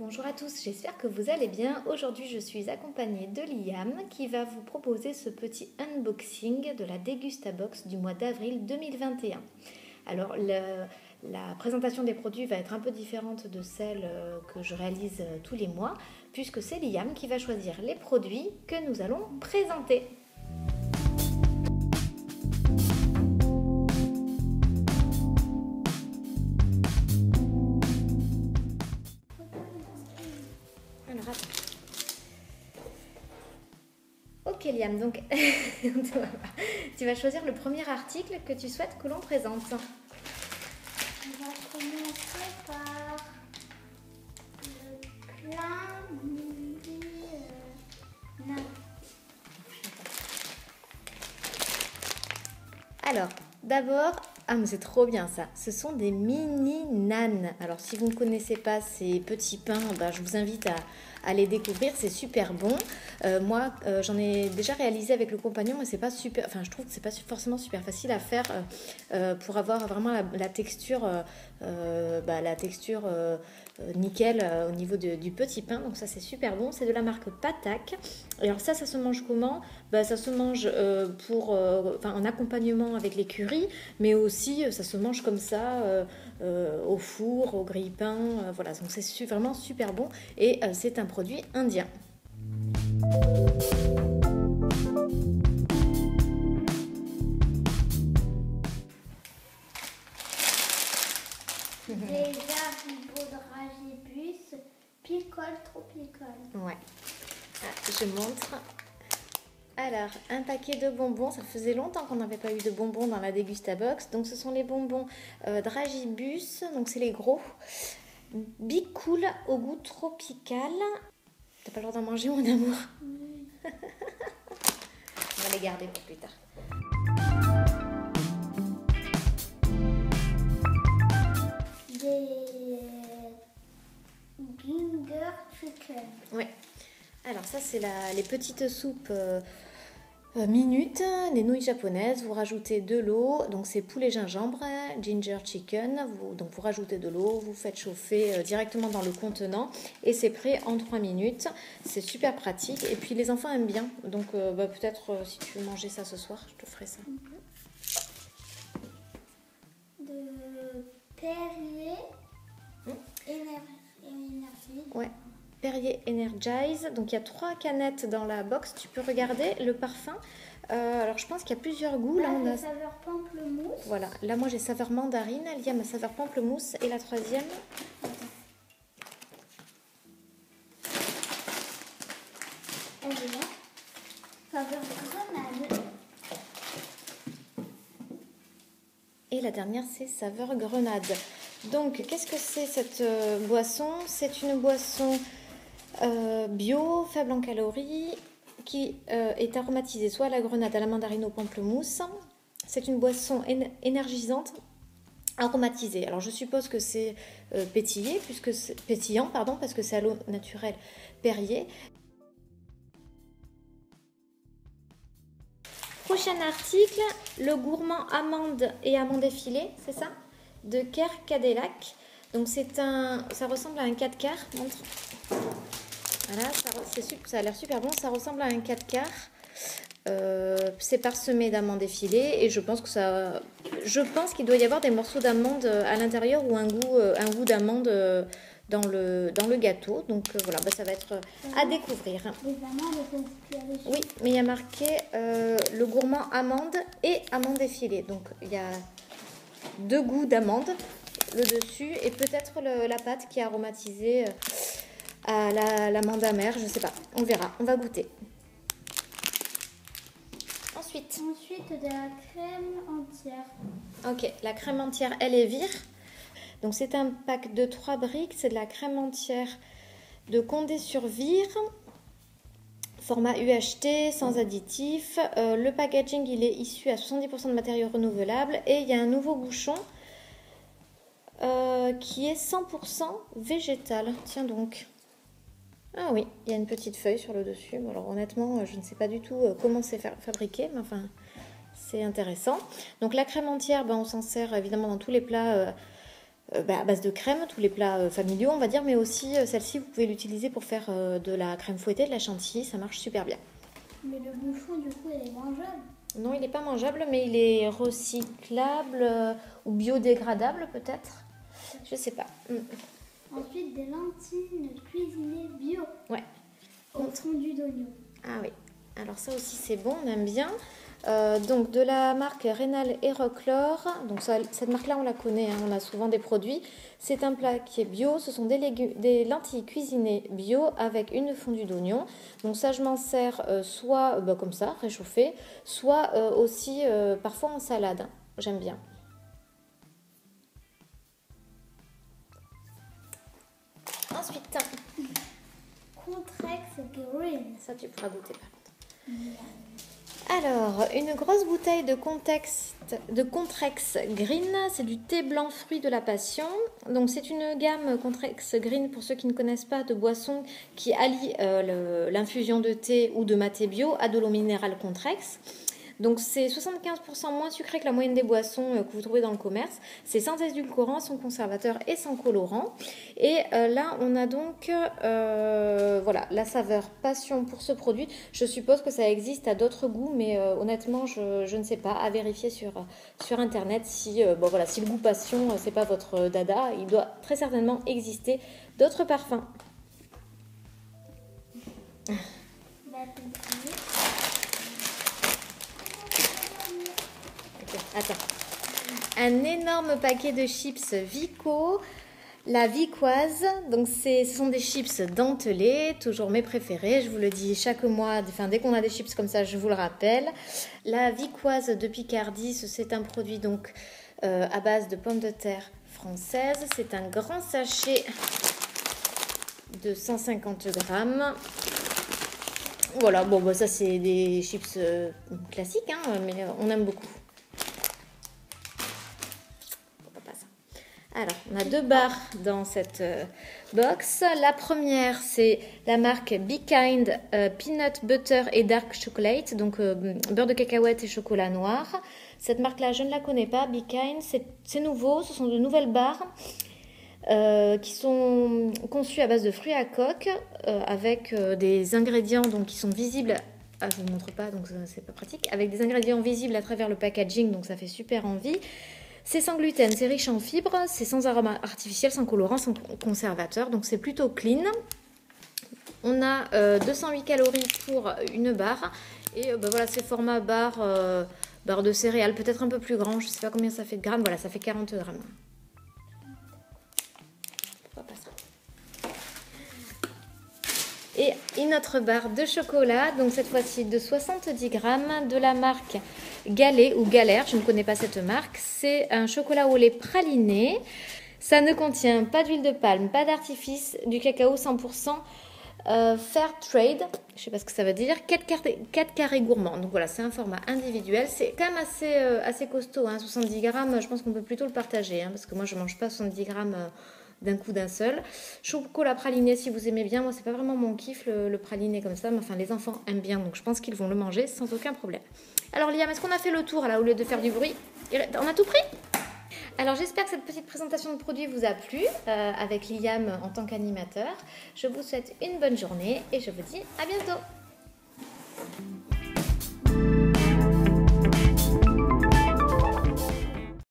Bonjour à tous, j'espère que vous allez bien. Aujourd'hui, je suis accompagnée de Liam qui va vous proposer ce petit unboxing de la Degustabox du mois d'avril 2021. Alors, la présentation des produits va être un peu différente de celle que je réalise tous les mois, puisque c'est Liam qui va choisir les produits que nous allons présenter. Alors, attends. Ok Liam, donc tu vas choisir le premier article que tu souhaites que l'on présente. On va commencer par le plein mini nain. Alors, d'abord, mais c'est trop bien ça, ce sont des mini nanes. Alors si vous ne connaissez pas ces petits pains, je vous invite à les découvrir, c'est super bon. Moi, j'en ai déjà réalisé avec le compagnon, mais c'est pas super, je trouve que c'est pas forcément super facile à faire pour avoir vraiment la texture, nickel au niveau du petit pain. Donc ça c'est super bon, c'est de la marque Patak. Et alors ça se mange comment? Ça se mange en accompagnement avec les currys, mais aussi ça se mange comme ça au four, au grille-pain. Voilà, donc c'est vraiment super bon et c'est un produit indien. Des haricots de dragibus, picole, trop picole. Ouais, je montre. Alors, un paquet de bonbons, ça faisait longtemps qu'on n'avait pas eu de bonbons dans la Degustabox. Donc ce sont les bonbons Dragibus, donc c'est les gros. Big Cool au goût tropical. T'as pas le droit d'en manger, mon amour? Oui. On va les garder pour plus tard. Des ginger chicken. Ouais. Alors ça c'est les petites soupes minutes, des nouilles japonaises. Vous rajoutez de l'eau, donc c'est poulet gingembre, ginger chicken. Donc vous rajoutez de l'eau, vous faites chauffer directement dans le contenant et c'est prêt en 3 minutes. C'est super pratique et puis les enfants aiment bien. Donc peut-être si tu veux manger ça ce soir, je te ferai ça. De Perrier Énergie. Ouais. Perrier Energize, donc il y a 3 canettes dans la box, tu peux regarder le parfum. Alors je pense qu'il y a plusieurs goûts. Là on a saveur pamplemousse. Voilà, là moi j'ai saveur mandarine, Liam a saveur pamplemousse et la troisième. Elle est là. Saveur grenade. Et la dernière c'est saveur grenade. Donc qu'est-ce que c'est cette boisson? C'est une boisson bio, faible en calories, qui est aromatisée soit à la grenade, à la mandarine, au pamplemousse. C'est une boisson énergisante, aromatisée. Alors je suppose que c'est pétillant, parce que c'est à l'eau naturelle Perrier. Prochain article, le gourmand amande et amande effilée, c'est ça? De Ker Cadillac. Donc ça ressemble à un 4 quarts. Montre. Voilà, ça a l'air super bon. Ça ressemble à un 4 quarts. C'est parsemé d'amandes effilées et je pense qu'il doit y avoir des morceaux d'amande à l'intérieur ou un goût d'amande dans le gâteau. Donc voilà, ça va être à découvrir. Les amandes, oui, mais il y a marqué le gourmand amande et amande effilée. Donc il y a 2 goûts d'amande le dessus et peut-être la pâte qui est aromatisée à l'amande amère, je sais pas, on verra, on va goûter. Ensuite de la crème entière. Ok, la crème entière, elle est vire. Donc c'est un pack de 3 briques, c'est de la crème entière de Condé sur Vire. Format UHT, sans additifs. Le packaging, il est issu à 70% de matériaux renouvelables. Et il y a un nouveau bouchon qui est 100% végétal. Tiens donc. Ah oui, il y a une petite feuille sur le dessus. Alors honnêtement, je ne sais pas du tout comment c'est fabriqué, mais enfin, c'est intéressant. Donc la crème entière, on s'en sert évidemment dans tous les plats à base de crème, tous les plats familiaux on va dire, mais aussi celle-ci vous pouvez l'utiliser pour faire de la crème fouettée, de la chantilly, ça marche super bien. Mais le bouchon, du coup, il est mangeable. Non, il n'est pas mangeable, mais il est recyclable ou biodégradable peut-être. Je sais pas. Ensuite, des lentilles cuisinées bio. Ouais. Au fondu d'oignon. Ah oui. Alors ça aussi c'est bon, on aime bien. Donc de la marque Rénal et Rocklore. Donc cette marque-là on la connaît, hein, on a souvent des produits. C'est un plat qui est bio. Ce sont des lentilles cuisinées bio avec une fondue d'oignon. Donc ça je m'en sers soit comme ça, réchauffé, soit aussi parfois en salade. J'aime bien. Ensuite, Contrex Green. ça tu pourras goûter par contre. Alors, une grosse bouteille de Contrex Green, c'est du thé blanc fruit de la passion. Donc c'est une gamme Contrex Green, pour ceux qui ne connaissent pas, de boissons qui allient l'infusion de thé ou de maté bio à de l'eau minérale Contrex. Donc c'est 75% moins sucré que la moyenne des boissons que vous trouvez dans le commerce. C'est sans édulcorant, sans conservateur et sans colorant. Et là on a donc voilà, la saveur passion pour ce produit. Je suppose que ça existe à d'autres goûts, mais honnêtement je ne sais pas, à vérifier sur internet si, voilà, si le goût passion c'est pas votre dada. Il doit très certainement exister d'autres parfums. Attends. Un énorme paquet de chips Vico, la Vicoise. Donc ce sont des chips dentelés, toujours mes préférés. Je vous le dis chaque mois, enfin, dès qu'on a des chips comme ça, je vous le rappelle. La Vicoise de Picardie, c'est un produit donc à base de pommes de terre françaises. C'est un grand sachet de 150 grammes. Voilà, bon, ça c'est des chips classiques, hein, mais on aime beaucoup. Alors, on a 2 barres dans cette box. La première, c'est la marque Be Kind Peanut Butter et Dark Chocolate, donc beurre de cacahuète et chocolat noir. Cette marque-là, je ne la connais pas. Be Kind, c'est nouveau. Ce sont de nouvelles barres qui sont conçues à base de fruits à coque avec des ingrédients donc, qui sont visibles. Ah, je ne vous montre pas, donc c'est pas pratique. Avec des ingrédients visibles à travers le packaging, donc ça fait super envie. C'est sans gluten, c'est riche en fibres, c'est sans arôme artificiel, sans colorant, sans conservateur, donc c'est plutôt clean. On a 208 calories pour une barre et voilà, c'est format barre de céréales, peut-être un peu plus grand, je ne sais pas combien ça fait de grammes, voilà, ça fait 40 grammes. Et une autre barre de chocolat, donc cette fois-ci de 70 grammes, de la marque Galet ou Galère, je ne connais pas cette marque. C'est un chocolat au lait praliné. Ça ne contient pas d'huile de palme, pas d'artifice, du cacao 100% fair trade, je ne sais pas ce que ça veut dire, 4 carrés gourmands. Donc voilà, c'est un format individuel. C'est quand même assez costaud, hein, 70 grammes, je pense qu'on peut plutôt le partager, hein, parce que moi je ne mange pas 70 grammes d'un coup d'un seul. Chocolat praliné si vous aimez bien. Moi c'est pas vraiment mon kiff le praliné comme ça, mais enfin les enfants aiment bien, donc je pense qu'ils vont le manger sans aucun problème. Alors Liam, est-ce qu'on a fait le tour là au lieu de faire du bruit? On a tout pris? Alors j'espère que cette petite présentation de produits vous a plu avec Liam en tant qu'animateur. Je vous souhaite une bonne journée et je vous dis à bientôt.